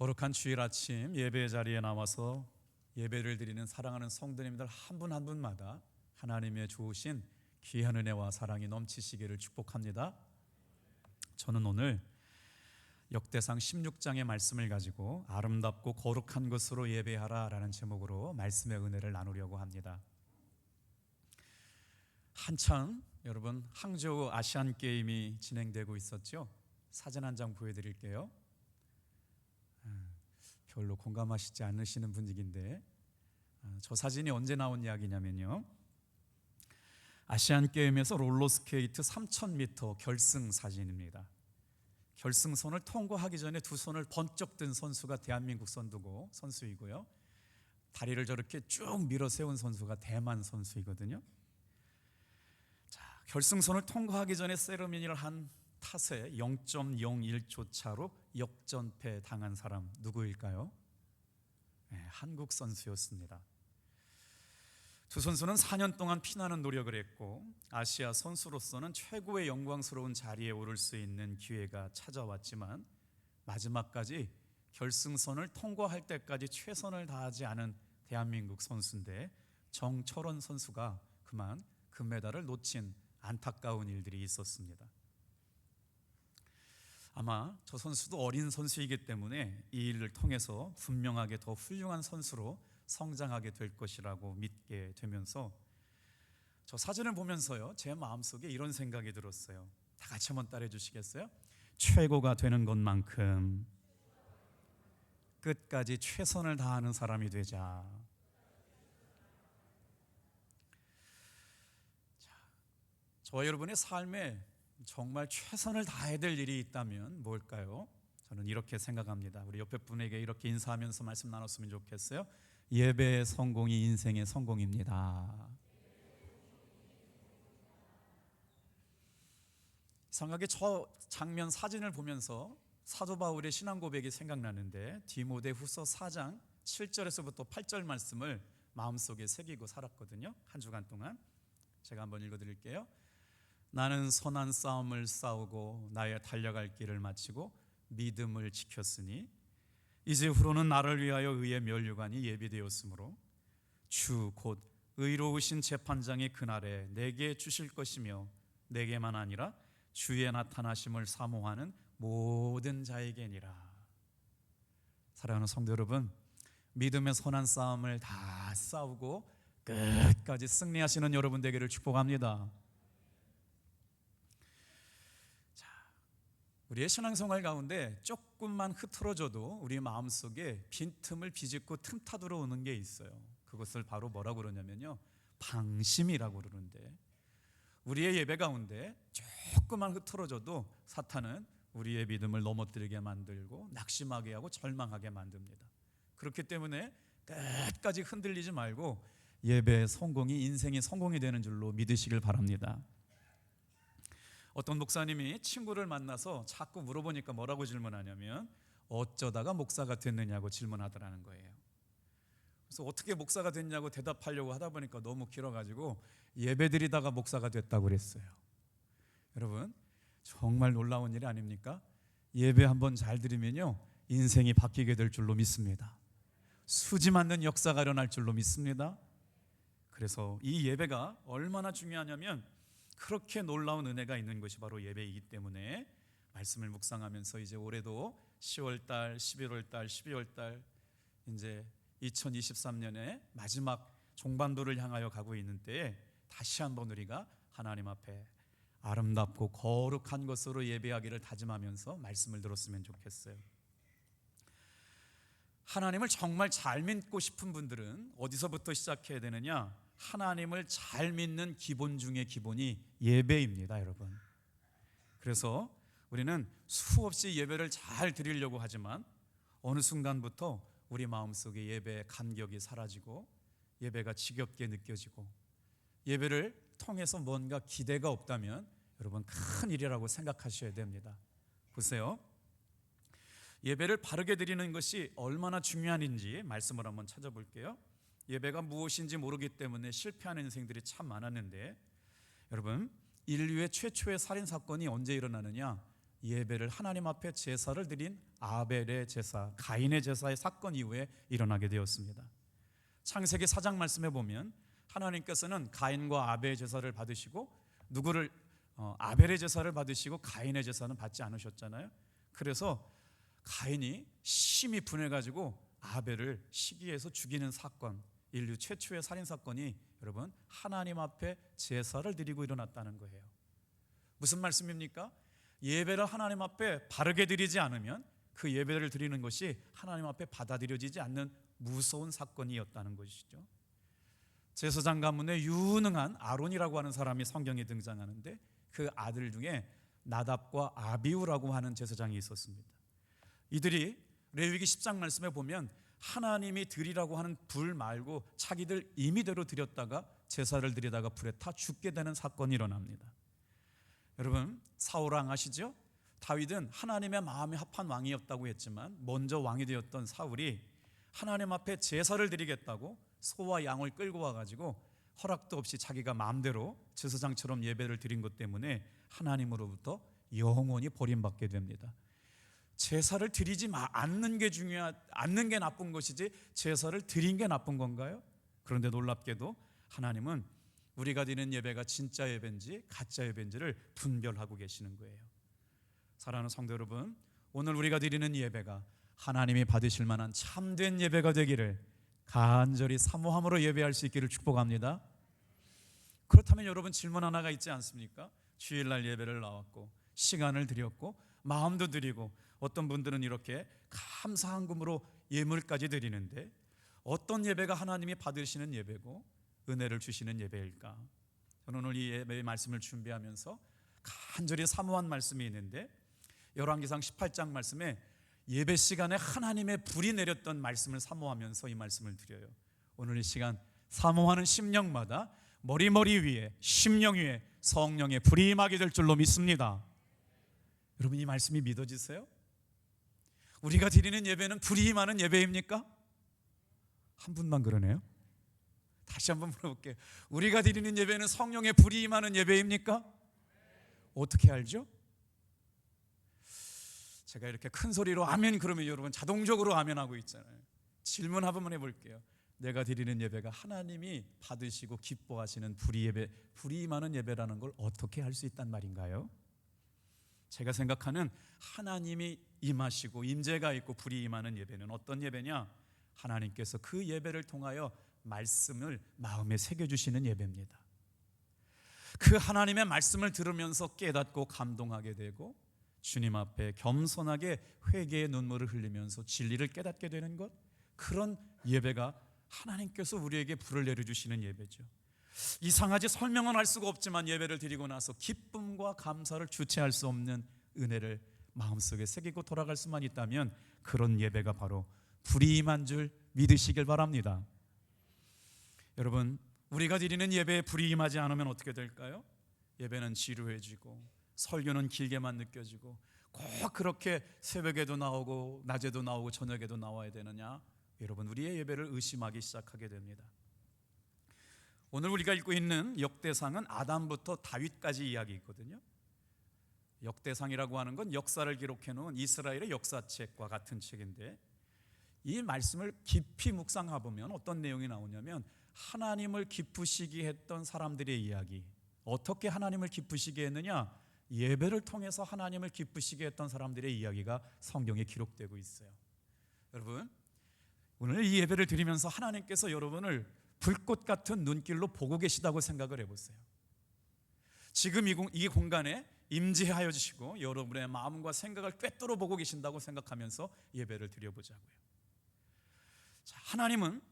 거룩한 주일 아침 예배 자리에 나와서 예배를 드리는 사랑하는 성도님들 한 분 한 분마다 하나님의 주신 귀한 은혜와 사랑이 넘치시기를 축복합니다. 저는 오늘 역대상 16장의 말씀을 가지고 아름답고 거룩한 것으로 예배하라 라는 제목으로 말씀의 은혜를 나누려고 합니다. 한창 여러분 항저우 아시안게임이 진행되고 있었죠. 사진 한 장 보여드릴게요. 별로 공감하시지 않으시는 분위기인데 저 사진이 언제 나온 이야기냐면요, 아시안게임에서 롤러스케이트 3000m 결승 사진입니다. 결승선을 통과하기 전에 두 손을 번쩍 든 선수가 대한민국 선수이고요, 다리를 저렇게 쭉 밀어 세운 선수가 대만 선수이거든요. 자, 결승선을 통과하기 전에 세레머니를 한 탓에 0.01초 차로 역전패 당한 사람 누구일까요? 한국 선수였습니다. 두 선수는 4년 동안 피나는 노력을 했고 아시아 선수로서는 최고의 영광스러운 자리에 오를 수 있는 기회가 찾아왔지만 마지막까지 결승선을 통과할 때까지 최선을 다하지 않은 대한민국 선수인데 정철원 선수가 그만 금메달을 놓친 안타까운 일들이 있었습니다. 아마 저 선수도 어린 선수이기 때문에 이 일을 통해서 분명하게 더 훌륭한 선수로 성장하게 될 것이라고 믿게 되면서 저 사진을 보면서요, 제 마음속에 이런 생각이 들었어요. 다 같이 한번 따라해 주시겠어요? 최고가 되는 것만큼 끝까지 최선을 다하는 사람이 되자. 저와 여러분의 삶에 정말 최선을 다해야 될 일이 있다면 뭘까요? 저는 이렇게 생각합니다. 우리 옆에 분에게 이렇게 인사하면서 말씀 나눴으면 좋겠어요. 예배의 성공이 인생의 성공입니다. 이상하게 저 장면 사진을 보면서 사도 바울의 신앙 고백이 생각나는데 디모데후서 4장 7절에서부터 8절 말씀을 마음속에 새기고 살았거든요. 한 주간 동안. 제가 한번 읽어드릴게요. 나는 선한 싸움을 싸우고 나의 달려갈 길을 마치고 믿음을 지켰으니 이제 후로는 나를 위하여 의의 면류관이 예비되었으므로 주 곧 의로우신 재판장이 그날에 내게 주실 것이며 내게만 아니라 주의 나타나심을 사모하는 모든 자에게니라. 사랑하는 성도 여러분, 믿음의 선한 싸움을 다 싸우고 끝까지 승리하시는 여러분 되기를 축복합니다. 우리의 신앙생활 가운데 조금만 흐트러져도 우리 마음속에 빈틈을 비집고 틈타 들어오는 게 있어요. 그것을 바로 뭐라고 그러냐면요, 방심이라고 그러는데, 우리의 예배 가운데 조금만 흐트러져도 사탄은 우리의 믿음을 넘어뜨리게 만들고 낙심하게 하고 절망하게 만듭니다. 그렇기 때문에 끝까지 흔들리지 말고 예배의 성공이 인생의 성공이 되는 줄로 믿으시길 바랍니다. 어떤 목사님이 친구를 만나서 자꾸 물어보니까 뭐라고 질문하냐면 어쩌다가 목사가 됐느냐고 질문하더라는 거예요. 그래서 어떻게 목사가 됐냐고 대답하려고 하다 보니까 너무 길어가지고 예배드리다가 목사가 됐다고 그랬어요. 여러분, 정말 놀라운 일이 아닙니까? 예배 한번 잘 드리면요, 인생이 바뀌게 될 줄로 믿습니다. 수지 맞는 역사가 일어날 줄로 믿습니다. 그래서 이 예배가 얼마나 중요하냐면 그렇게 놀라운 은혜가 있는 것이 바로 예배이기 때문에 말씀을 묵상하면서 이제 올해도 10월달, 11월달, 12월달 이제 2023년의 마지막 종반도를 향하여 가고 있는 때에 다시 한번 우리가 하나님 앞에 아름답고 거룩한 것으로 예배하기를 다짐하면서 말씀을 들었으면 좋겠어요. 하나님을 정말 잘 믿고 싶은 분들은 어디서부터 시작해야 되느냐? 하나님을 잘 믿는 기본 중에 기본이 예배입니다, 여러분. 그래서 우리는 수없이 예배를 잘 드리려고 하지만 어느 순간부터 우리 마음속에 예배의 감격이 사라지고 예배가 지겹게 느껴지고 예배를 통해서 뭔가 기대가 없다면 여러분 큰 일이라고 생각하셔야 됩니다. 보세요, 예배를 바르게 드리는 것이 얼마나 중요한지 말씀을 한번 찾아볼게요. 예배가 무엇인지 모르기 때문에 실패하는 인생들이 참 많았는데, 여러분 인류의 최초의 살인사건이 언제 일어나느냐? 예배를 하나님 앞에 제사를 드린 아벨의 제사, 가인의 제사의 사건 이후에 일어나게 되었습니다. 창세기 4장 말씀에 보면 하나님께서는 가인과 아벨의 제사를 받으시고 아벨의 제사를 받으시고 가인의 제사는 받지 않으셨잖아요. 그래서 가인이 심히 분해가지고 아벨을 시기해서 죽이는 사건, 인류 최초의 살인 사건이 여러분 하나님 앞에 제사를 드리고 일어났다는 거예요. 무슨 말씀입니까? 예배를 하나님 앞에 바르게 드리지 않으면 그 예배를 드리는 것이 하나님 앞에 받아들여지지 않는 무서운 사건이었다는 것이죠. 제사장 가문에 유능한 아론이라고 하는 사람이 성경에 등장하는데 그 아들 중에 나답과 아비후라고 하는 제사장이 있었습니다. 이들이 레위기 10장 말씀에 보면 하나님이 드리라고 하는 불 말고 자기들 임의대로 드렸다가 제사를 드리다가 불에 타 죽게 되는 사건이 일어납니다. 여러분 사울 왕 아시죠? 다윗은 하나님의 마음에 합한 왕이었다고 했지만 먼저 왕이 되었던 사울이 하나님 앞에 제사를 드리겠다고 소와 양을 끌고 와가지고 허락도 없이 자기가 마음대로 제사장처럼 예배를 드린 것 때문에 하나님으로부터 영원히 버림받게 됩니다. 제사를 드리지 않는 게 나쁜 것이지 제사를 드린 게 나쁜 건가요? 그런데 놀랍게도 하나님은 우리가 드리는 예배가 진짜 예배인지 가짜 예배인지를 분별하고 계시는 거예요. 사랑하는 성도 여러분, 오늘 우리가 드리는 예배가 하나님이 받으실 만한 참된 예배가 되기를 간절히 사모함으로 예배할 수 있기를 축복합니다. 그렇다면 여러분 질문 하나가 있지 않습니까? 주일날 예배를 나왔고 시간을 드렸고 마음도 드리고 어떤 분들은 이렇게 감사한 금으로 예물까지 드리는데 어떤 예배가 하나님이 받으시는 예배고 은혜를 주시는 예배일까? 저는 오늘 이 예배의 말씀을 준비하면서 간절히 사모한 말씀이 있는데 열왕기상 18장 말씀에 예배 시간에 하나님의 불이 내렸던 말씀을 사모하면서 이 말씀을 드려요. 오늘 이 시간 사모하는 심령마다 머리 위에 심령 위에 성령의 불이 임하게 될 줄로 믿습니다. 여러분 이 말씀이 믿어지세요? 우리가 드리는 예배는 불이 임하는 예배입니까? 한 분만 그러네요. 다시 한번 물어볼게요. 우리가 드리는 예배는 성령의 불이 임하는 예배입니까? 어떻게 알죠? 제가 이렇게 큰 소리로 아멘 그러면 여러분 자동적으로 아멘하고 있잖아요. 질문 한번 해볼게요. 내가 드리는 예배가 하나님이 받으시고 기뻐하시는 불이 임하는 예배라는 걸 어떻게 할 수 있단 말인가요? 제가 생각하는 하나님이 임하시고 임재가 있고 불이 임하는 예배는 어떤 예배냐? 하나님께서 그 예배를 통하여 말씀을 마음에 새겨주시는 예배입니다. 그 하나님의 말씀을 들으면서 깨닫고 감동하게 되고 주님 앞에 겸손하게 회개의 눈물을 흘리면서 진리를 깨닫게 되는 것, 그런 예배가 하나님께서 우리에게 불을 내려주시는 예배죠. 이상하지 설명은 할 수가 없지만 예배를 드리고 나서 기쁨과 감사를 주체할 수 없는 은혜를 마음속에 새기고 돌아갈 수만 있다면 그런 예배가 바로 불이 임한 줄 믿으시길 바랍니다. 여러분 우리가 드리는 예배에 불이 임하지 않으면 어떻게 될까요? 예배는 지루해지고 설교는 길게만 느껴지고 꼭 그렇게 새벽에도 나오고 낮에도 나오고 저녁에도 나와야 되느냐? 여러분 우리의 예배를 의심하기 시작하게 됩니다. 오늘 우리가 읽고 있는 역대상은 아담부터 다윗까지 이야기 있거든요. 역대상이라고 하는 건 역사를 기록해 놓은 이스라엘의 역사책과 같은 책인데 이 말씀을 깊이 묵상해보면 어떤 내용이 나오냐면 하나님을 기쁘시게 했던 사람들의 이야기. 어떻게 하나님을 기쁘시게 했느냐? 예배를 통해서 하나님을 기쁘시게 했던 사람들의 이야기가 성경에 기록되고 있어요. 여러분 오늘 이 예배를 드리면서 하나님께서 여러분을 불꽃 같은 눈길로 보고 계시다고 생각을 해보세요. 지금 이 공간에 임재하여 주시고 여러분의 마음과 생각을 꿰뚫어 보고 계신다고 생각하면서 예배를 드려보자고요. 자, 하나님은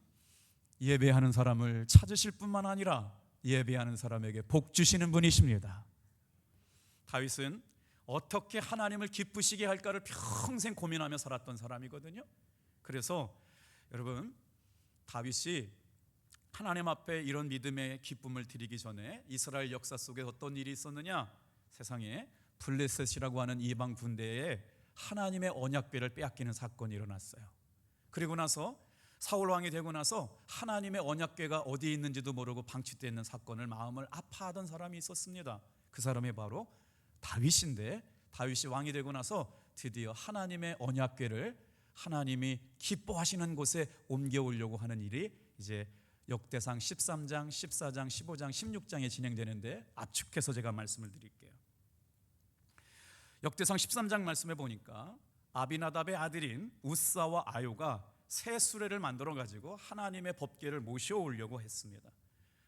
예배하는 사람을 찾으실 뿐만 아니라 예배하는 사람에게 복 주시는 분이십니다. 다윗은 어떻게 하나님을 기쁘시게 할까를 평생 고민하며 살았던 사람이거든요. 그래서 여러분 다윗이 하나님 앞에 이런 믿음의 기쁨을 드리기 전에 이스라엘 역사 속에 어떤 일이 있었느냐? 세상에 블레셋이라고 하는 이방 군대에 하나님의 언약궤를 빼앗기는 사건이 일어났어요. 그리고 나서 사울 왕이 되고 나서 하나님의 언약궤가 어디에 있는지도 모르고 방치되어 있는 사건을 마음을 아파하던 사람이 있었습니다. 그 사람이 바로 다윗인데 다윗이 왕이 되고 나서 드디어 하나님의 언약궤를 하나님이 기뻐하시는 곳에 옮겨오려고 하는 일이 이제 역대상 13장, 14장, 15장, 16장에 진행되는데 압축해서 제가 말씀을 드릴게요. 역대상 13장 말씀에 보니까 아비나답의 아들인 우사와 아요가 새 수레를 만들어 가지고 하나님의 법궤를 모셔오려고 했습니다.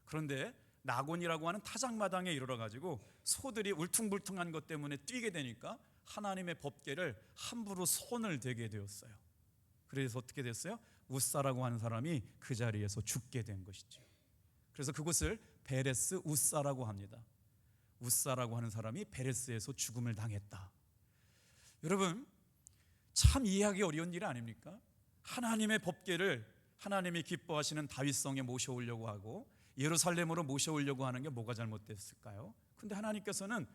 그런데 나곤이라고 하는 타작마당에 이르러 가지고 소들이 울퉁불퉁한 것 때문에 뛰게 되니까 하나님의 법궤를 함부로 손을 대게 되었어요. 그래서 어떻게 됐어요? 우사라고 하는 사람이 그 자리에서 죽게 된 것이죠. 그래서 그곳을 베레스 우사라고 합니다. 우사라고 하는 사람이 베레스에서 죽음을 당했다. 여러분, 참 이해하기 어려운 일 아닙니까? 하나님의 법궤를 하나님이 기뻐하시는 다윗성에 모셔오려고 하고 예루살렘으로 모셔오려고 하는 게 뭐가 잘못됐을까요? 근데 하나님께서는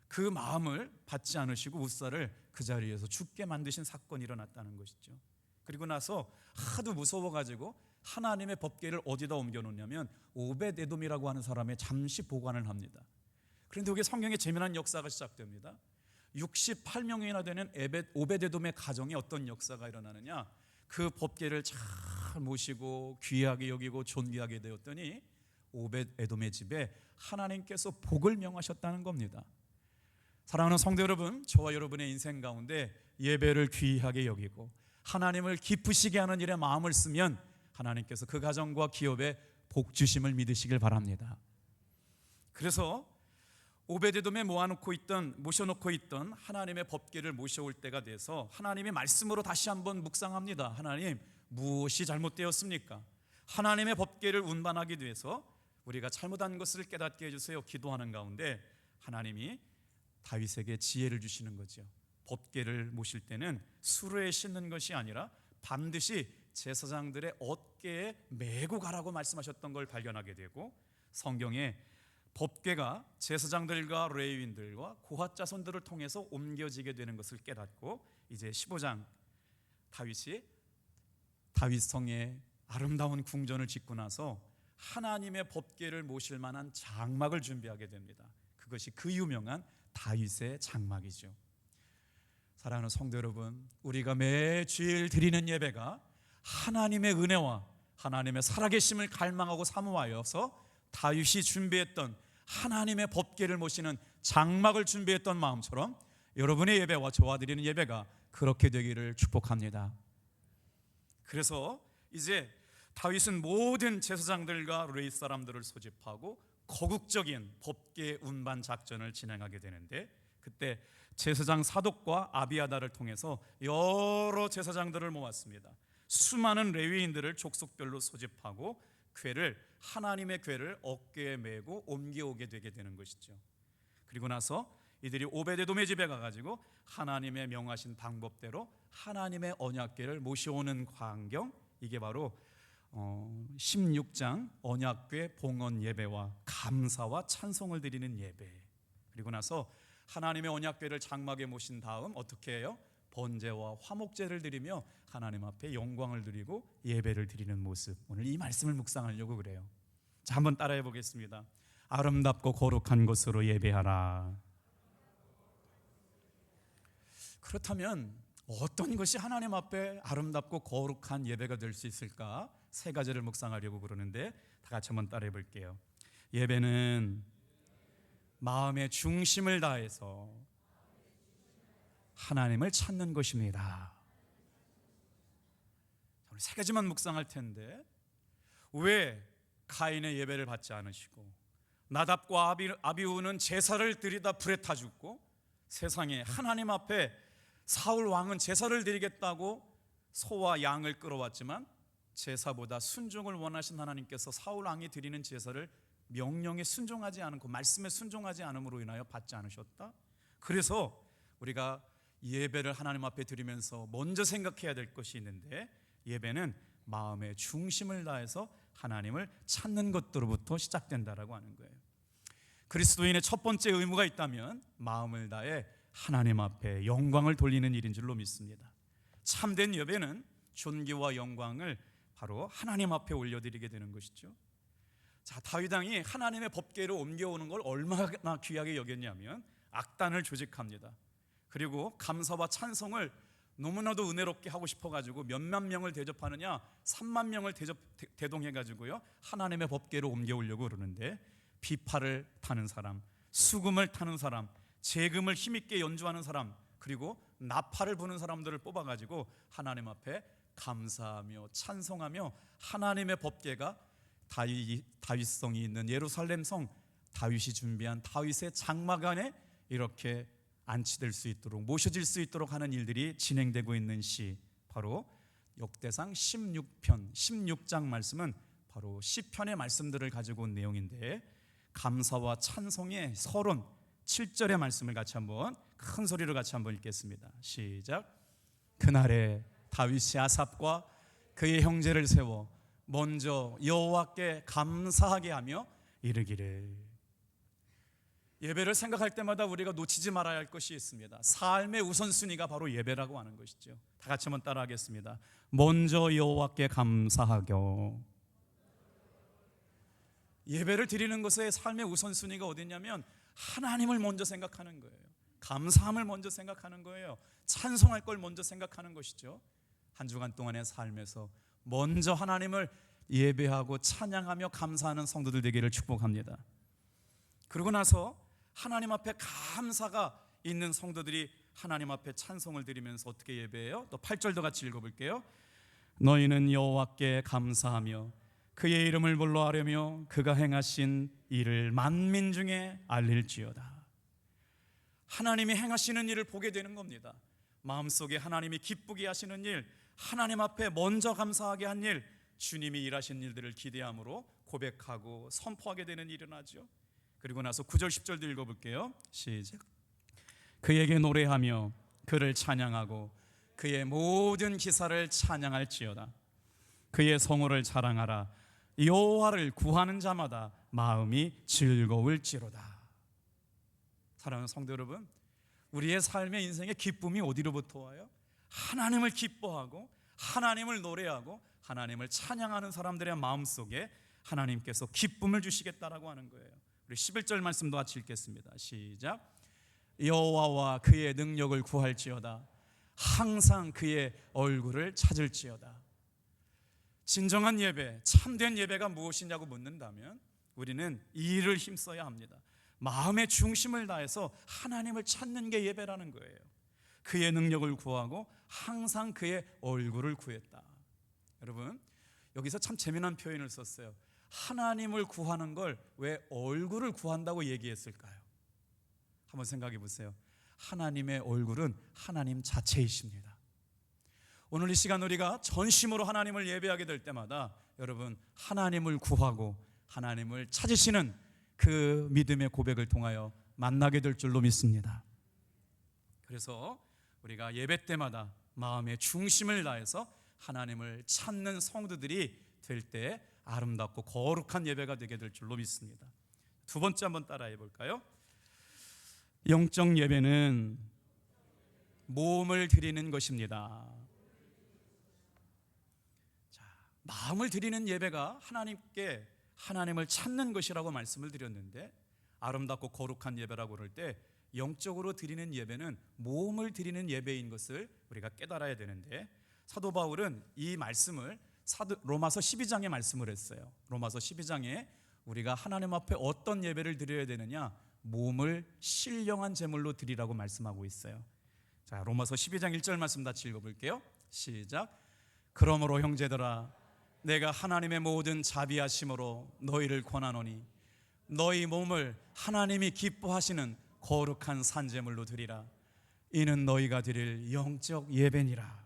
그 마음을 받지 않으시고 우사를 그 자리에서 죽게 만드신 사건이 일어났다는 것이죠. 그리고 나서 하도 무서워가지고 하나님의 법궤를 어디다 옮겨놓냐면 오벳에돔이라고 하는 사람의 잠시 보관을 합니다. 그런데 여기 성경에 재미난 역사가 시작됩니다. 68명이나 되는 오벳에돔의 가정에 어떤 역사가 일어나느냐, 그 법궤를 잘 모시고 귀하게 여기고 존귀하게 되었더니 오벳에돔의 집에 하나님께서 복을 명하셨다는 겁니다. 사랑하는 성도 여러분, 저와 여러분의 인생 가운데 예배를 귀하게 여기고 하나님을 기쁘시게 하는 일에 마음을 쓰면 하나님께서 그 가정과 기업에 복 주심을 믿으시길 바랍니다. 그래서 오벳에돔에 모셔놓고 있던 하나님의 법궤를 모셔올 때가 돼서 하나님의 말씀으로 다시 한번 묵상합니다. 하나님, 무엇이 잘못되었습니까? 하나님의 법궤를 운반하기 위해서 우리가 잘못한 것을 깨닫게 해주세요. 기도하는 가운데 하나님이 다윗에게 지혜를 주시는 거죠. 법궤를 모실 때는 수레에 싣는 것이 아니라 반드시 제사장들의 어깨에 메고 가라고 말씀하셨던 걸 발견하게 되고, 성경에 법궤가 제사장들과 레위인들과 고핫 자손들을 통해서 옮겨지게 되는 것을 깨닫고 이제 15장 다윗이 다윗성에 아름다운 궁전을 짓고 나서 하나님의 법궤를 모실 만한 장막을 준비하게 됩니다. 그것이 그 유명한 다윗의 장막이죠. 사랑하는 성도 여러분, 우리가 매주일 드리는 예배가 하나님의 은혜와 하나님의 살아계심을 갈망하고 사모하여서 다윗이 준비했던 하나님의 법궤를 모시는 장막을 준비했던 마음처럼 여러분의 예배와 저와 드리는 예배가 그렇게 되기를 축복합니다. 그래서 이제 다윗은 모든 제사장들과 레위 사람들을 소집하고 거국적인 법궤 운반 작전을 진행하게 되는데, 그때 제사장 사독과 아비아다를 통해서 여러 제사장들을 모았습니다. 수많은 레위인들을 족속별로 소집하고 하나님의 궤를 어깨에 메고 옮겨오게 되게 되는 것이죠. 그리고 나서 이들이 오벳에돔의 집에 가가지고 하나님의 명하신 방법대로 하나님의 언약궤를 모셔오는 광경, 이게 바로 16장 언약궤 봉헌 예배와 감사와 찬송을 드리는 예배. 그리고 나서 하나님의 언약궤를 장막에 모신 다음 어떻게 해요? 번제와 화목제를 드리며 하나님 앞에 영광을 드리고 예배를 드리는 모습, 오늘 이 말씀을 묵상하려고 그래요. 자, 한번 따라해 보겠습니다. 아름답고 거룩한 것으로 예배하라. 그렇다면 어떤 것이 하나님 앞에 아름답고 거룩한 예배가 될 수 있을까? 세 가지를 묵상하려고 그러는데 다 같이 한번 따라해 볼게요. 예배는 마음의 중심을 다해서 하나님을 찾는 것입니다. 우리 세 가지만 묵상할 텐데, 왜 가인의 예배를 받지 않으시고 나답과 아비후는 제사를 드리다 불에 타 죽고, 세상에 하나님 앞에 사울 왕은 제사를 드리겠다고 소와 양을 끌어왔지만 제사보다 순종을 원하신 하나님께서 사울 왕이 드리는 제사를 명령에 순종하지 않고 말씀에 순종하지 않음으로 인하여 받지 않으셨다. 그래서 우리가 예배를 하나님 앞에 드리면서 먼저 생각해야 될 것이 있는데, 예배는 마음의 중심을 다해서 하나님을 찾는 것으로부터 시작된다라고 하는 거예요. 그리스도인의 첫 번째 의무가 있다면 마음을 다해 하나님 앞에 영광을 돌리는 일인 줄로 믿습니다. 참된 예배는 존귀와 영광을 바로 하나님 앞에 올려드리게 되는 것이죠. 자, 다윗 왕이 하나님의 법궤로 옮겨오는 걸 얼마나 귀하게 여겼냐면 악단을 조직합니다. 그리고 감사와 찬송을 너무나도 은혜롭게 하고 싶어가지고 몇만 명을 대접하느냐 3만 명을 대동해가지고요 하나님의 법궤로 옮겨오려고 그러는데, 비파를 타는 사람, 수금을 타는 사람, 재금을 힘있게 연주하는 사람, 그리고 나팔을 부는 사람들을 뽑아가지고 하나님 앞에 감사하며 찬송하며 하나님의 법궤가 다윗성이 있는 예루살렘 성, 다윗이 준비한 다윗의 장막 안에 이렇게 안치될 수 있도록, 모셔질 수 있도록 하는 일들이 진행되고 있는 시, 바로 역대상 16편 16장 말씀은 바로 시편의 말씀들을 가지고 온 내용인데, 감사와 찬송의 서론 7절의 말씀을 같이 한번 큰 소리로 같이 한번 읽겠습니다. 시작. 그날에 다윗이 아삽과 그의 형제를 세워 먼저 여호와께 감사하게 하며 이르기를. 예배를 생각할 때마다 우리가 놓치지 말아야 할 것이 있습니다. 삶의 우선순위가 바로 예배라고 하는 것이죠. 다 같이 한번 따라하겠습니다. 먼저 여호와께 감사하며. 예배를 드리는 것의 삶의 우선순위가 어디냐면 하나님을 먼저 생각하는 거예요. 감사함을 먼저 생각하는 거예요. 찬송할 걸 먼저 생각하는 것이죠. 한 주간 동안의 삶에서 먼저 하나님을 예배하고 찬양하며 감사하는 성도들 되기를 축복합니다. 그러고 나서 하나님 앞에 감사가 있는 성도들이 하나님 앞에 찬송을 드리면서 어떻게 예배해요? 또 8절도 같이 읽어볼게요. 너희는 여호와께 감사하며 그의 이름을 불러하려며 그가 행하신 일을 만민 중에 알릴지어다. 하나님이 행하시는 일을 보게 되는 겁니다. 마음속에 하나님이 기쁘게 하시는 일, 하나님 앞에 먼저 감사하게 한 일, 주님이 일하신 일들을 기대함으로 고백하고 선포하게 되는 일이 일어나죠. 그리고 나서 9절 10절도 읽어볼게요. 시작. 그에게 노래하며 그를 찬양하고 그의 모든 기사를 찬양할지어다. 그의 성호를 자랑하라. 여호와를 구하는 자마다 마음이 즐거울지로다. 사랑하는 성도 여러분, 우리의 삶의 인생의 기쁨이 어디로부터 와요? 하나님을 기뻐하고 하나님을 노래하고 하나님을 찬양하는 사람들의 마음속에 하나님께서 기쁨을 주시겠다라고 하는 거예요. 우리 11절 말씀도 같이 읽겠습니다. 시작. 여호와와 그의 능력을 구할지어다. 항상 그의 얼굴을 찾을지어다. 진정한 예배, 참된 예배가 무엇이냐고 묻는다면 우리는 이 일을 힘써야 합니다. 마음의 중심을 다해서 하나님을 찾는 게 예배라는 거예요. 그의 능력을 구하고 항상 그의 얼굴을 구했다. 여러분, 여기서 참 재미난 표현을 썼어요. 하나님을 구하는 걸 왜 얼굴을 구한다고 얘기했을까요? 한번 생각해 보세요. 하나님의 얼굴은 하나님 자체이십니다. 오늘 이 시간 우리가 전심으로 하나님을 예배하게 될 때마다 여러분, 하나님을 구하고 하나님을 찾으시는 그 믿음의 고백을 통하여 만나게 될 줄로 믿습니다. 그래서 우리가 예배 때마다 마음의 중심을 다해서 하나님을 찾는 성도들이 될 때 아름답고 거룩한 예배가 되게 될 줄로 믿습니다. 두 번째 한번 따라해 볼까요? 영적 예배는 몸을 드리는 것입니다. 자, 마음을 드리는 예배가 하나님께 하나님을 찾는 것이라고 말씀을 드렸는데, 아름답고 거룩한 예배라고 그럴 때 영적으로 드리는 예배는 몸을 드리는 예배인 것을 우리가 깨달아야 되는데, 사도 바울은 이 말씀을 로마서 12장에 말씀을 했어요. 로마서 12장에 우리가 하나님 앞에 어떤 예배를 드려야 되느냐, 몸을 신령한 제물로 드리라고 말씀하고 있어요. 자, 로마서 12장 1절 말씀 같이 읽어볼게요. 시작. 그러므로 형제들아, 내가 하나님의 모든 자비하심으로 너희를 권하노니 너희 몸을 하나님이 기뻐하시는 거룩한 산제물로 드리라. 이는 너희가 드릴 영적 예배니라.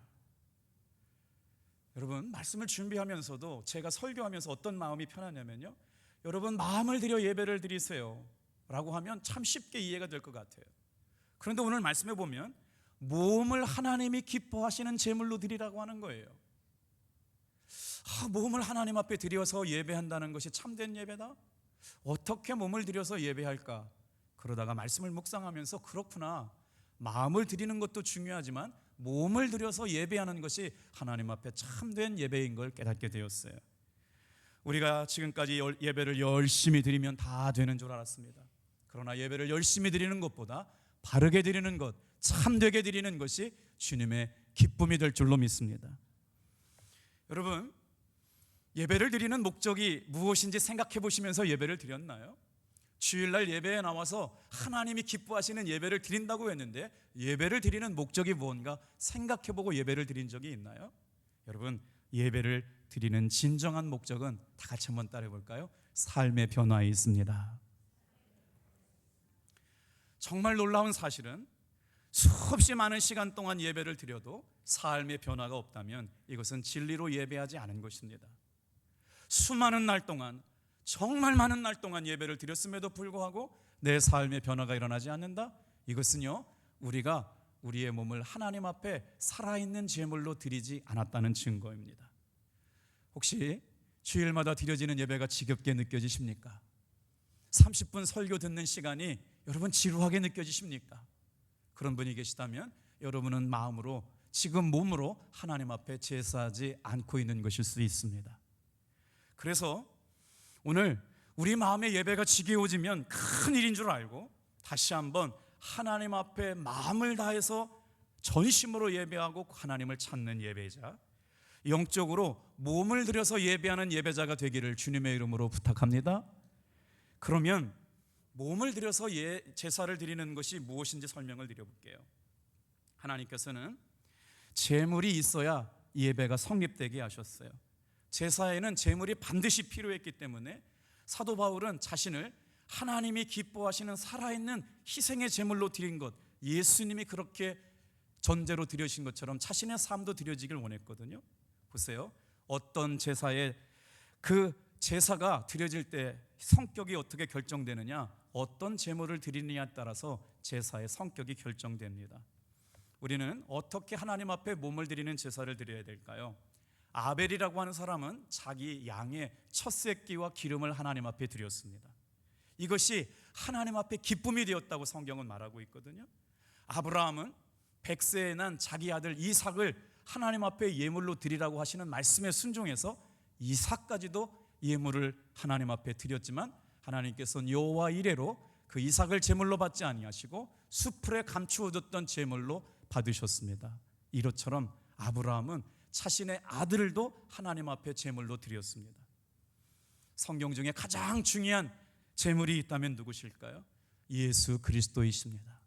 여러분, 말씀을 준비하면서도 제가 설교하면서 어떤 마음이 편하냐면요, 여러분 마음을 들여 예배를 드리세요 라고 하면 참 쉽게 이해가 될 것 같아요. 그런데 오늘 말씀해 보면 몸을 하나님이 기뻐하시는 제물로 드리라고 하는 거예요. 몸을 하나님 앞에 드려서 예배한다는 것이 참된 예배다? 어떻게 몸을 드려서 예배할까? 그러다가 말씀을 묵상하면서 그렇구나, 마음을 드리는 것도 중요하지만 몸을 들여서 예배하는 것이 하나님 앞에 참된 예배인 걸 깨닫게 되었어요. 우리가 지금까지 예배를 열심히 드리면 다 되는 줄 알았습니다. 그러나 예배를 열심히 드리는 것보다 바르게 드리는 것, 참되게 드리는 것이 주님의 기쁨이 될 줄로 믿습니다. 여러분, 예배를 드리는 목적이 무엇인지 생각해 보시면서 예배를 드렸나요? 주일날 예배에 나와서 하나님이 기뻐하시는 예배를 드린다고 했는데 예배를 드리는 목적이 무언가 생각해 보고 예배를 드린 적이 있나요? 여러분, 예배를 드리는 진정한 목적은 다 같이 한번 따라해 볼까요? 삶의 변화에 있습니다. 정말 놀라운 사실은 수없이 많은 시간 동안 예배를 드려도 삶의 변화가 없다면 이것은 진리로 예배하지 않은 것입니다. 수많은 날 동안, 정말 많은 날 동안 예배를 드렸음에도 불구하고 내 삶의 변화가 일어나지 않는다? 이것은요, 우리가 우리의 몸을 하나님 앞에 살아있는 제물로 드리지 않았다는 증거입니다. 혹시 주일마다 드려지는 예배가 지겹게 느껴지십니까? 30분 설교 듣는 시간이 여러분 지루하게 느껴지십니까? 그런 분이 계시다면 여러분은 마음으로, 지금 몸으로 하나님 앞에 제사하지 않고 있는 것일 수 있습니다. 그래서 오늘 우리 마음의 예배가 지겨워지면 큰일인 줄 알고 다시 한번 하나님 앞에 마음을 다해서 전심으로 예배하고 하나님을 찾는 예배자, 영적으로 몸을 들여서 예배하는 예배자가 되기를 주님의 이름으로 부탁합니다. 그러면 몸을 들여서 제사를 드리는 것이 무엇인지 설명을 드려볼게요. 하나님께서는 제물이 있어야 예배가 성립되게 하셨어요. 제사에는 제물이 반드시 필요했기 때문에 사도 바울은 자신을 하나님이 기뻐하시는 살아있는 희생의 제물로 드린 것, 예수님이 그렇게 전제로 드려진 것처럼 자신의 삶도 드려지길 원했거든요. 보세요, 어떤 제사에 그 제사가 드려질 때 성격이 어떻게 결정되느냐, 어떤 제물을 드리느냐에 따라서 제사의 성격이 결정됩니다. 우리는 어떻게 하나님 앞에 몸을 드리는 제사를 드려야 될까요? 아벨이라고 하는 사람은 자기 양의 첫 새끼와 기름을 하나님 앞에 드렸습니다. 이것이 하나님 앞에 기쁨이 되었다고 성경은 말하고 있거든요. 아브라함은 100세에 난 자기 아들 이삭을 하나님 앞에 예물로 드리라고 하시는 말씀에 순종해서 이삭까지도 예물을 하나님 앞에 드렸지만 하나님께서는 여호와 이레로 그 이삭을 제물로 받지 아니하시고 수풀에 감추어졌던 제물로 받으셨습니다. 이것처럼 아브라함은 자신의 아들도 하나님 앞에 제물로 드렸습니다. 성경 중에 가장 중요한 제물이 있다면 누구실까요? 예수 그리스도이십니다.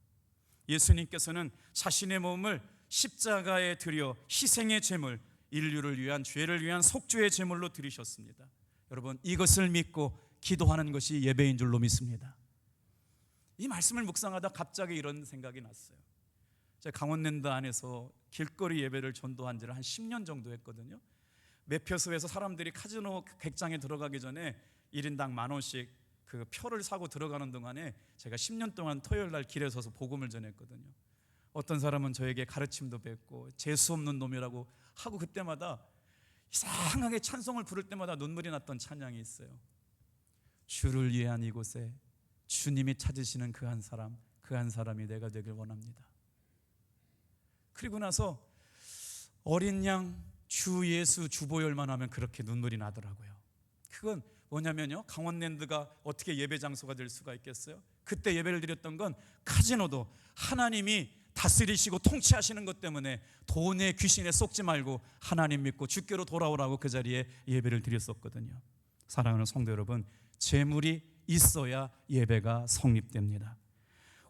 예수님께서는 자신의 몸을 십자가에 드려 희생의 제물, 인류를 위한, 죄를 위한 속죄의 제물로 드리셨습니다. 여러분, 이것을 믿고 기도하는 것이 예배인 줄로 믿습니다. 이 말씀을 묵상하다 갑자기 이런 생각이 났어요. 제가 강원랜드 안에서 길거리 예배를 전도한 지를 한 10년 정도 했거든요. 매표소에서 사람들이 카지노 객장에 들어가기 전에 1인당 10,000원씩 그 표를 사고 들어가는 동안에 제가 10년 동안 토요일 날 길에 서서 복음을 전했거든요. 어떤 사람은 저에게 가르침도 뱉고 재수 없는 놈이라고 하고, 그때마다 이상하게 찬송을 부를 때마다 눈물이 났던 찬양이 있어요. 주를 위한 이곳에 주님이 찾으시는 그 한 사람, 그 한 사람이 내가 되길 원합니다. 그리고 나서 어린 양 주 예수 주보혈만 하면 그렇게 눈물이 나더라고요. 그건 뭐냐면요, 강원랜드가 어떻게 예배 장소가 될 수가 있겠어요? 그때 예배를 드렸던 건 카지노도 하나님이 다스리시고 통치하시는 것 때문에 돈에 귀신에 속지 말고 하나님 믿고 주께로 돌아오라고 그 자리에 예배를 드렸었거든요. 사랑하는 성도 여러분, 제물이 있어야 예배가 성립됩니다.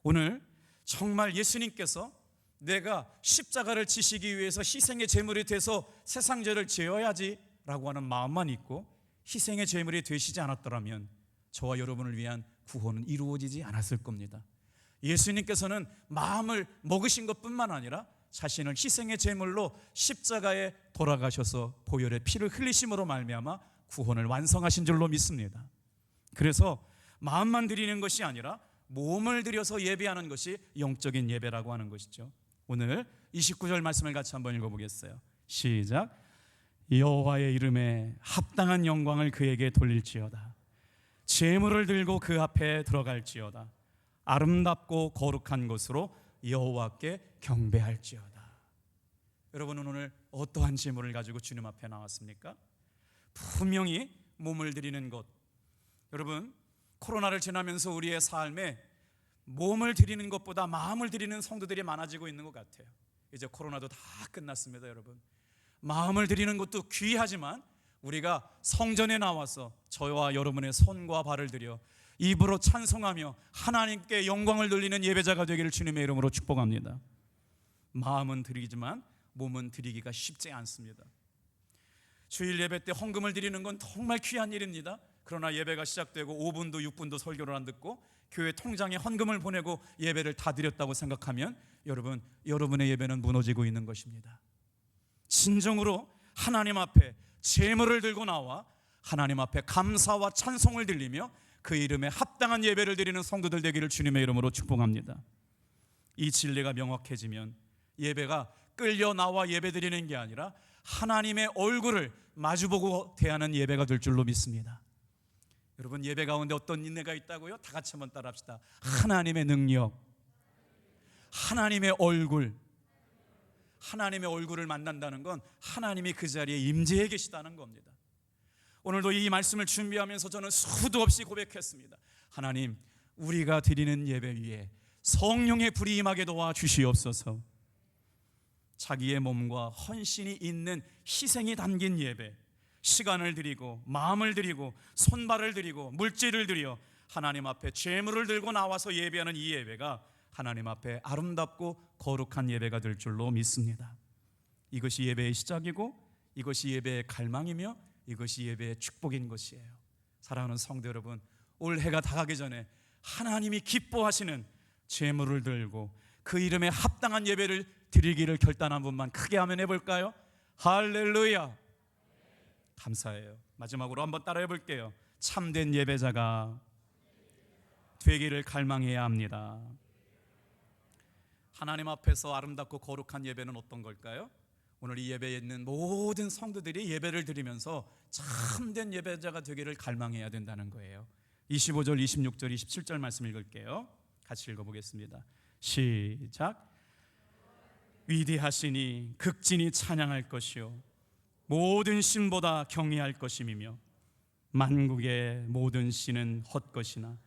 오늘 정말 예수님께서 내가 십자가를 지시기 위해서 희생의 제물이 돼서 세상 죄를 지어야지 라고 하는 마음만 있고 희생의 제물이 되시지 않았더라면 저와 여러분을 위한 구원은 이루어지지 않았을 겁니다. 예수님께서는 마음을 먹으신 것뿐만 아니라 자신을 희생의 제물로 십자가에 돌아가셔서 보혈의 피를 흘리심으로 말미암아 구원을 완성하신 줄로 믿습니다. 그래서 마음만 드리는 것이 아니라 몸을 들여서 예배하는 것이 영적인 예배라고 하는 것이죠. 오늘 29절 말씀을 같이 한번 읽어보겠어요. 시작. 여호와의 이름에 합당한 영광을 그에게 돌릴지어다. 제물을 들고 그 앞에 들어갈지어다. 아름답고 거룩한 곳으로 여호와께 경배할지어다. 여러분은 오늘 어떠한 제물을 가지고 주님 앞에 나왔습니까? 분명히 몸을 드리는 것. 여러분, 코로나를 지나면서 우리의 삶에 몸을 드리는 것보다 마음을 드리는 성도들이 많아지고 있는 것 같아요. 이제 코로나도 다 끝났습니다, 여러분. 마음을 드리는 것도 귀하지만 우리가 성전에 나와서 저와 여러분의 손과 발을 들여 입으로 찬송하며 하나님께 영광을 돌리는 예배자가 되기를 주님의 이름으로 축복합니다. 마음은 드리지만 몸은 드리기가 쉽지 않습니다. 주일 예배 때 헌금을 드리는 건 정말 귀한 일입니다. 그러나 예배가 시작되고 5분도 6분도 설교를 안 듣고 교회 통장에 헌금을 보내고 예배를 다 드렸다고 생각하면 여러분, 여러분의 예배는 무너지고 있는 것입니다. 진정으로 하나님 앞에 제물을 들고 나와 하나님 앞에 감사와 찬송을 드리며 그 이름에 합당한 예배를 드리는 성도들 되기를 주님의 이름으로 축복합니다. 이 진리가 명확해지면 예배가 끌려 나와 예배 드리는 게 아니라 하나님의 얼굴을 마주보고 대하는 예배가 될 줄로 믿습니다. 여러분, 예배 가운데 어떤 인내가 있다고요? 다 같이 한번 따라합시다. 하나님의 능력, 하나님의 얼굴. 하나님의 얼굴을 만난다는 건 하나님이 그 자리에 임재해 계시다는 겁니다. 오늘도 이 말씀을 준비하면서 저는 수도 없이 고백했습니다. 하나님, 우리가 드리는 예배 위에 성령의 불이 임하게 도와 주시옵소서. 자기의 몸과 헌신이 있는 희생이 담긴 예배, 시간을 드리고 마음을 드리고 손발을 드리고 물질을 드려 하나님 앞에 제물을 들고 나와서 예배하는 이 예배가 하나님 앞에 아름답고 거룩한 예배가 될 줄로 믿습니다. 이것이 예배의 시작이고 이것이 예배의 갈망이며 이것이 예배의 축복인 것이에요. 사랑하는 성도 여러분, 올 해가 다가기 전에 하나님이 기뻐하시는 제물을 들고 그 이름에 합당한 예배를 드리기를 결단한 분만 크게 아멘 해볼까요? 할렐루야. 감사해요. 마지막으로 한번 따라해 볼게요. 참된 예배자가 되기를 갈망해야 합니다. 하나님 앞에서 아름답고 거룩한 예배는 어떤 걸까요? 오늘 이 예배에 있는 모든 성도들이 예배를 드리면서 참된 예배자가 되기를 갈망해야 된다는 거예요. 25절, 26절, 27절 말씀 읽을게요. 같이 읽어보겠습니다. 시작. 위대하시니 극진히 찬양할 것이요 모든 신보다 경외할 것임이며 만국의 모든 신은 헛것이나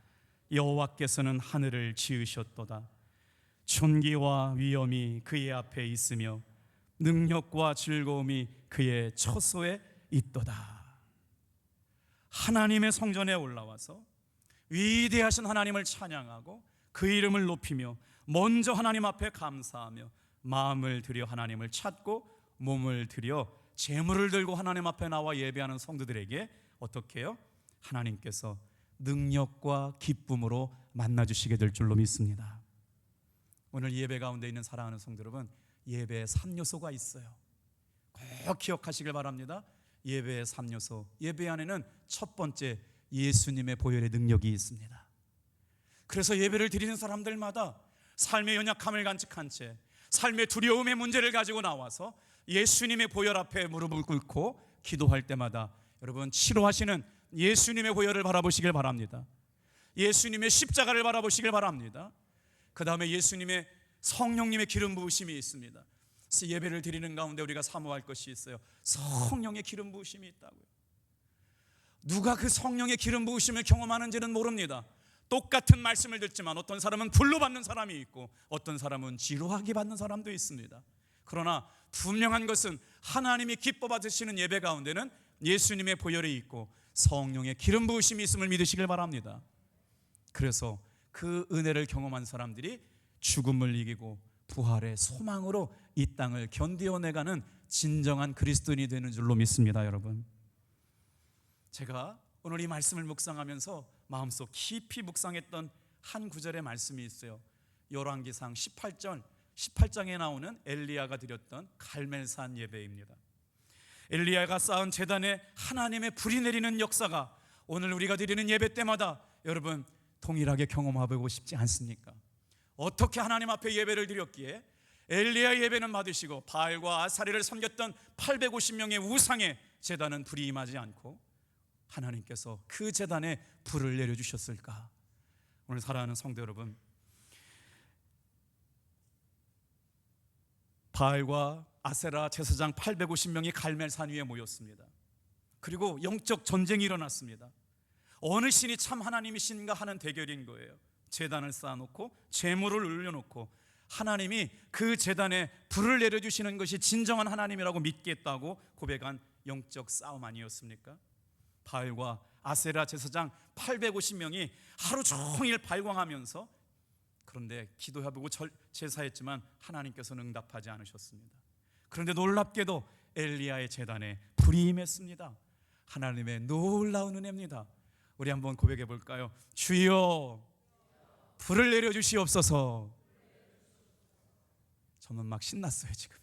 여호와께서는 하늘을 지으셨도다. 존귀와 위엄이 그의 앞에 있으며 능력과 즐거움이 그의 처소에 있도다. 하나님의 성전에 올라와서 위대하신 하나님을 찬양하고 그 이름을 높이며 먼저 하나님 앞에 감사하며 마음을 들여 하나님을 찾고 몸을 들여 제물을 들고 하나님 앞에 나와 예배하는 성도들에게 어떻게 해요? 하나님께서 능력과 기쁨으로 만나주시게 될 줄로 믿습니다. 오늘 예배 가운데 있는 사랑하는 성도 여러분, 예배의 3요소가 있어요. 꼭 기억하시길 바랍니다. 예배의 3요소, 예배 안에는 첫 번째 예수님의 보혈의 능력이 있습니다. 그래서 예배를 드리는 사람들마다 삶의 연약함을 간직한 채 삶의 두려움의 문제를 가지고 나와서 예수님의 보혈 앞에 무릎을 꿇고 기도할 때마다 여러분, 치료하시는 예수님의 보혈을 바라보시길 바랍니다. 예수님의 십자가를 바라보시길 바랍니다. 그 다음에 예수님의 성령님의 기름 부으심이 있습니다. 그래서 예배를 드리는 가운데 우리가 사모할 것이 있어요. 성령의 기름 부으심이 있다고요. 누가 그 성령의 기름 부으심을 경험하는지는 모릅니다. 똑같은 말씀을 듣지만 어떤 사람은 불로 받는 사람이 있고 어떤 사람은 지루하게 받는 사람도 있습니다. 그러나 분명한 것은 하나님이 기뻐 받으시는 예배 가운데는 예수님의 보혈이 있고 성령의 기름 부으심이 있음을 믿으시길 바랍니다. 그래서 그 은혜를 경험한 사람들이 죽음을 이기고 부활의 소망으로 이 땅을 견디어내가는 진정한 그리스도인이 되는 줄로 믿습니다. 여러분, 제가 오늘 이 말씀을 묵상하면서 마음속 깊이 묵상했던 한 구절의 말씀이 있어요. 열왕기상 18장에 나오는 엘리야가 드렸던 갈멜산 예배입니다. 엘리야가 쌓은 제단에 하나님의 불이 내리는 역사가 오늘 우리가 드리는 예배 때마다 여러분 동일하게 경험해보고 싶지 않습니까? 어떻게 하나님 앞에 예배를 드렸기에 엘리야 예배는 받으시고 바알과 아사리를 섬겼던 850명의 우상의 제단은 불이 임하지 않고 하나님께서 그 제단에 불을 내려주셨을까? 오늘 사랑하는 성도 여러분, 바알과 아세라 제사장 850명이 갈멜산 위에 모였습니다. 그리고 영적 전쟁이 일어났습니다. 어느 신이 참 하나님이신가 하는 대결인 거예요. 제단을 쌓아놓고 제물을 올려놓고 하나님이 그 제단에 불을 내려주시는 것이 진정한 하나님이라고 믿겠다고 고백한 영적 싸움 아니었습니까? 바알과 아세라 제사장 850명이 하루 종일 발광하면서, 그런데 기도해보고 제사했지만 하나님께서는 응답하지 않으셨습니다. 그런데 놀랍게도 엘리야의 제단에 불이 임했습니다. 하나님의 놀라운 은혜입니다. 우리 한번 고백해 볼까요? 주여 불을 내려주시옵소서. 저는 막 신났어요 지금요.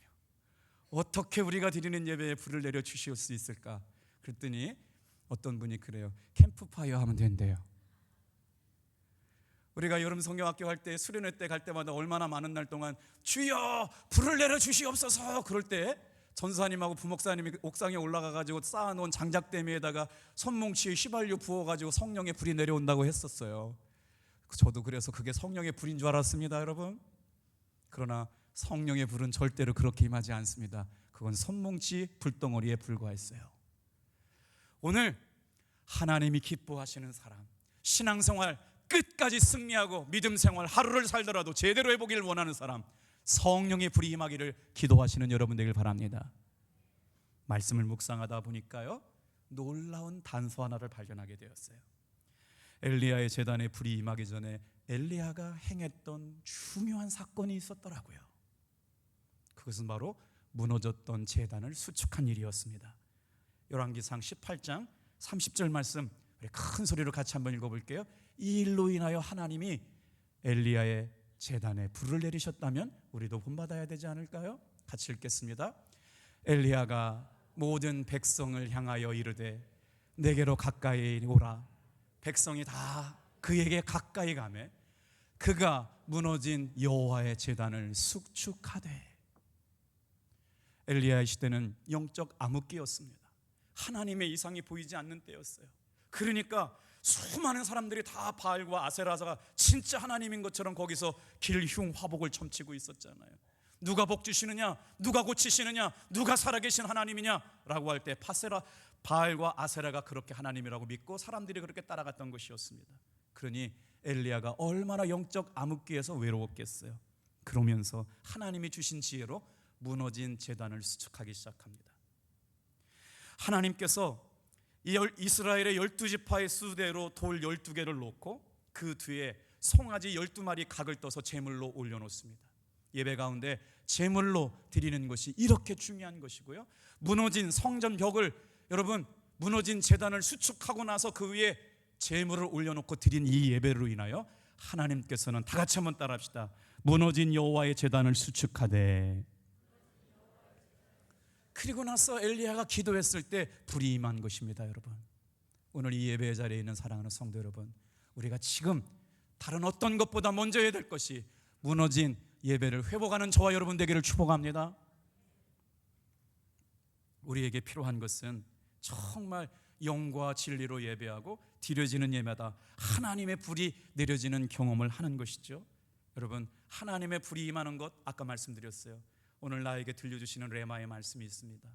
어떻게 우리가 드리는 예배에 불을 내려주실 수 있을까? 그랬더니 어떤 분이 그래요. 캠프파이어 하면 된대요. 우리가 여름 성경학교 할 때, 수련회 때 갈 때마다 얼마나 많은 날 동안 주여 불을 내려주시옵소서, 그럴 때 전사님하고 부목사님이 옥상에 올라가가지고 쌓아놓은 장작대미에다가 손뭉치에 휘발유 부어가지고 성령의 불이 내려온다고 했었어요. 저도 그래서 그게 성령의 불인 줄 알았습니다, 여러분. 그러나 성령의 불은 절대로 그렇게 임하지 않습니다. 그건 손뭉치 불덩어리에 불과했어요. 오늘 하나님이 기뻐하시는 사람, 신앙생활 끝까지 승리하고 믿음 생활 하루를 살더라도 제대로 해보기를 원하는 사람, 성령의 불이 임하기를 기도하시는 여러분 되길 바랍니다. 말씀을 묵상하다 보니까요, 놀라운 단서 하나를 발견하게 되었어요. 엘리야의 제단에 불이 임하기 전에 엘리야가 행했던 중요한 사건이 있었더라고요. 그것은 바로 무너졌던 제단을 수축한 일이었습니다. 열왕기상 18장 30절 말씀, 우리 큰 소리로 같이 한번 읽어볼게요. 이 일로 인하여 하나님이 엘리야의 제단에 불을 내리셨다면 우리도 본받아야 되지 않을까요? 같이 읽겠습니다. 엘리야가 모든 백성을 향하여 이르되 내게로 가까이 오라. 백성이 다 그에게 가까이 가매 그가 무너진 여호와의 제단을 수축하되. 엘리야의 시대는 영적 암흑기였습니다. 하나님의 이상이 보이지 않는 때였어요. 그러니까 수많은 사람들이 다 바알과 아세라가 진짜 하나님인 것처럼 거기서 길흉 화복을 점치고 있었잖아요. 누가 복 주시느냐, 누가 고치시느냐, 누가 살아계신 하나님이냐 라고 할 때 바알과 아세라가 그렇게 하나님이라고 믿고 사람들이 그렇게 따라갔던 것이었습니다. 그러니 엘리야가 얼마나 영적 암흑기에서 외로웠겠어요. 그러면서 하나님이 주신 지혜로 무너진 제단을 수축하기 시작합니다. 하나님께서 이스라엘의 12지파의 수대로 돌 12개를 놓고 그 뒤에 송아지 12마리 각을 떠서 제물로 올려놓습니다. 예배 가운데 제물로 드리는 것이 이렇게 중요한 것이고요, 무너진 성전 벽을, 여러분, 무너진 제단을 수축하고 나서 그 위에 제물을 올려놓고 드린 이 예배로 인하여 하나님께서는, 다 같이 한번 따라합시다. 무너진 여호와의 제단을 수축하되. 그리고 나서 엘리야가 기도했을 때 불이 임한 것입니다. 여러분, 오늘 이 예배 자리에 있는 사랑하는 성도 여러분, 우리가 지금 다른 어떤 것보다 먼저 해야 될 것이 무너진 예배를 회복하는 저와 여러분 되기를 축복합니다. 우리에게 필요한 것은 정말 영과 진리로 예배하고 드려지는 예배다 하나님의 불이 내려지는 경험을 하는 것이죠. 여러분, 하나님의 불이 임하는 것 아까 말씀드렸어요. 오늘 나에게 들려주시는 레마의 말씀이 있습니다.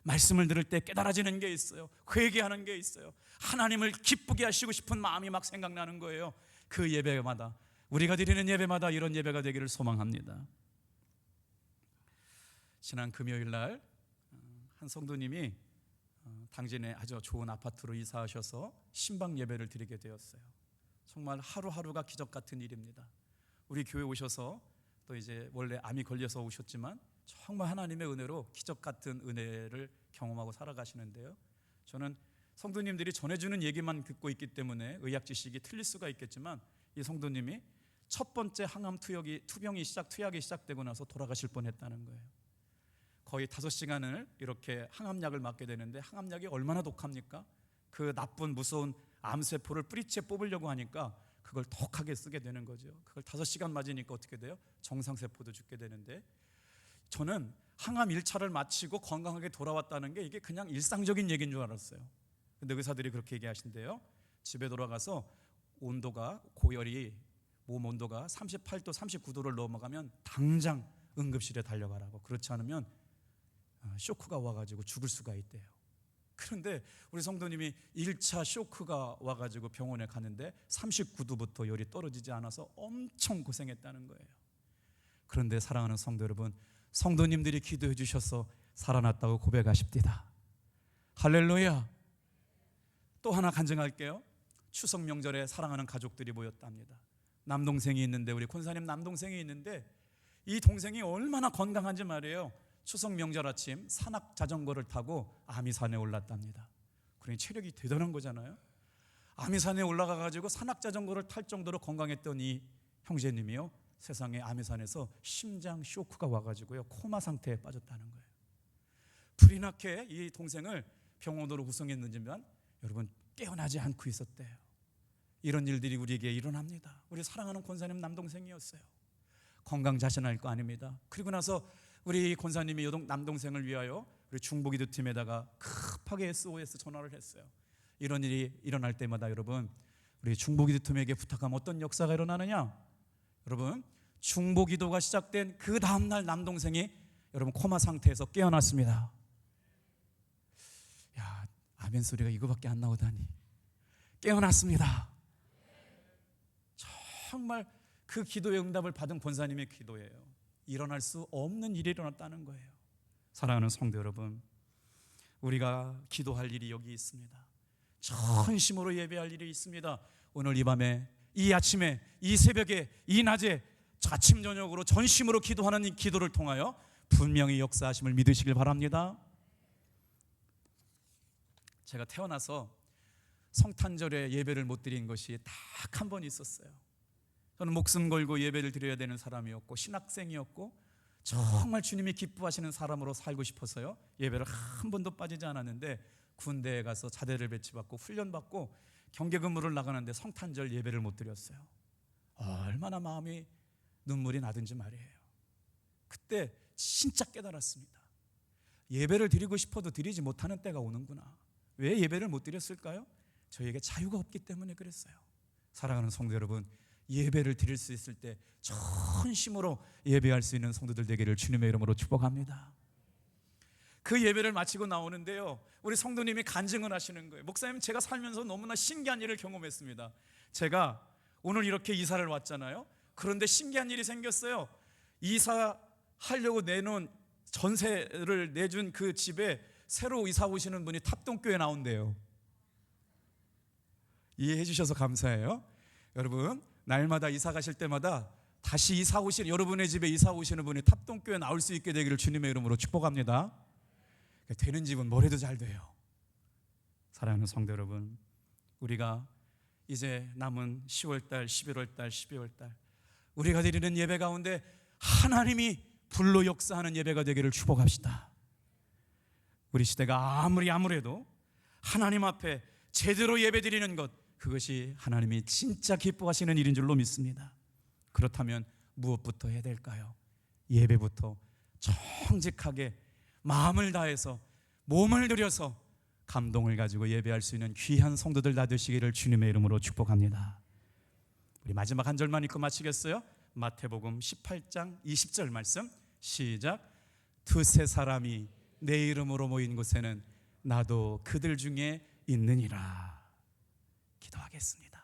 말씀을 들을 때 깨달아지는 게 있어요. 회개하는 게 있어요. 하나님을 기쁘게 하시고 싶은 마음이 막 생각나는 거예요. 그 예배마다, 우리가 드리는 예배마다 이런 예배가 되기를 소망합니다. 지난 금요일 날 한 성도님이 당진에 아주 좋은 아파트로 이사하셔서 신방 예배를 드리게 되었어요. 정말 하루하루가 기적 같은 일입니다. 우리 교회 오셔서 또 이제 원래 암이 걸려서 오셨지만 정말 하나님의 은혜로 기적 같은 은혜를 경험하고 살아가시는데요, 저는 성도님들이 전해주는 얘기만 듣고 있기 때문에 의학 지식이 틀릴 수가 있겠지만 이 성도님이 첫 번째 항암 투약이 시작되고 나서 돌아가실 뻔했다는 거예요. 거의 5시간을 이렇게 항암약을 맞게 되는데 항암약이 얼마나 독합니까? 그 나쁜 무서운 암세포를 뿌리채 뽑으려고 하니까 그걸 독하게 쓰게 되는 거죠. 그걸 5시간 맞으니까 어떻게 돼요? 정상세포도 죽게 되는데, 저는 항암 1차를 마치고 건강하게 돌아왔다는 게 이게 그냥 일상적인 얘기인 줄 알았어요. 근데 의사들이 그렇게 얘기하신대요. 집에 돌아가서 온도가, 고열이, 몸 온도가 38도 39도를 넘어가면 당장 응급실에 달려가라고, 그렇지 않으면 쇼크가 와가지고 죽을 수가 있대요. 그런데 우리 성도님이 1차 쇼크가 와가지고 병원에 가는데 39도부터 열이 떨어지지 않아서 엄청 고생했다는 거예요. 그런데 사랑하는 성도 여러분, 성도님들이 기도해 주셔서 살아났다고 고백하십니다. 할렐루야. 또 하나 간증할게요. 추석 명절에 사랑하는 가족들이 모였답니다. 남동생이 있는데, 우리 권사님 남동생이 있는데, 이 동생이 얼마나 건강한지 말이에요. 추석 명절 아침 산악 자전거를 타고 아미산에 올랐답니다. 그러니 체력이 대단한 거잖아요. 아미산에 올라가가지고 산악 자전거를 탈 정도로 건강했던 이 형제님이요, 세상에 아미산에서 심장 쇼크가 와가지고요 코마 상태에 빠졌다는 거예요. 불이 나게 이 동생을 병원으로 구송했는지만 여러분 깨어나지 않고 있었대요. 이런 일들이 우리에게 일어납니다. 우리 사랑하는 권사님 남동생이었어요. 건강 자신할 거 아닙니다. 그리고 나서 우리 권사님이 남동생을 위하여 우리 중보기도 팀에다가 급하게 SOS 전화를 했어요. 이런 일이 일어날 때마다 여러분, 우리 중보기도 팀에게 부탁하면 어떤 역사가 일어나느냐? 여러분, 중보기도가 시작된 그 다음날 남동생이 여러분 코마 상태에서 깨어났습니다. 야, 아멘 소리가 이거밖에 안 나오다니. 깨어났습니다. 정말 그 기도의 응답을 받은 권사님의 기도예요. 일어날 수 없는 일이 일어났다는 거예요. 사랑하는 성도 여러분, 우리가 기도할 일이 여기 있습니다. 전심으로 예배할 일이 있습니다. 오늘 이 밤에, 이 아침에, 이 새벽에, 이 낮에 아침 저녁으로 전심으로 기도하는 이 기도를 통하여 분명히 역사하심을 믿으시길 바랍니다. 제가 태어나서 성탄절에 예배를 못 드린 것이 딱 한 번 있었어요. 저는 목숨 걸고 예배를 드려야 되는 사람이었고 신학생이었고 정말 주님이 기뻐하시는 사람으로 살고 싶어서요 예배를 한 번도 빠지지 않았는데, 군대에 가서 자대를 배치받고 훈련받고 경계근무를 나가는데 성탄절 예배를 못 드렸어요. 얼마나 마음이 눈물이 나든지 말이에요. 그때 진짜 깨달았습니다. 예배를 드리고 싶어도 드리지 못하는 때가 오는구나. 왜 예배를 못 드렸을까요? 저에게 자유가 없기 때문에 그랬어요. 사랑하는 성도 여러분, 예배를 드릴 수 있을 때 전심으로 예배할 수 있는 성도들 되기를 주님의 이름으로 축복합니다. 그 예배를 마치고 나오는데요 우리 성도님이 간증을 하시는 거예요. 목사님, 제가 살면서 너무나 신기한 일을 경험했습니다. 제가 오늘 이렇게 이사를 왔잖아요. 그런데 신기한 일이 생겼어요. 이사하려고 내놓은 전세를 내준 그 집에 새로 이사 오시는 분이 탑동교회 나온대요. 이해해 주셔서 감사해요. 여러분, 날마다 이사 가실 때마다 다시 이사 오신, 여러분의 집에 이사 오시는 분이 탑동교회 나올 수 있게 되기를 주님의 이름으로 축복합니다. 되는 집은 뭘 해도 잘 돼요. 사랑하는 성도 여러분, 우리가 이제 남은 10월달, 11월달, 12월달 우리가 드리는 예배 가운데 하나님이 불로 역사하는 예배가 되기를 축복합시다. 우리 시대가 아무래도 하나님 앞에 제대로 예배 드리는 것, 그것이 하나님이 진짜 기뻐하시는 일인 줄로 믿습니다. 그렇다면 무엇부터 해야 될까요? 예배부터 정직하게 마음을 다해서 몸을 들여서 감동을 가지고 예배할 수 있는 귀한 성도들 다 되시기를 주님의 이름으로 축복합니다. 우리 마지막 한 절만 읽고 마치겠어요? 마태복음 18장 20절 말씀 시작. 두세 사람이 내 이름으로 모인 곳에는 나도 그들 중에 있느니라. 기도하겠습니다.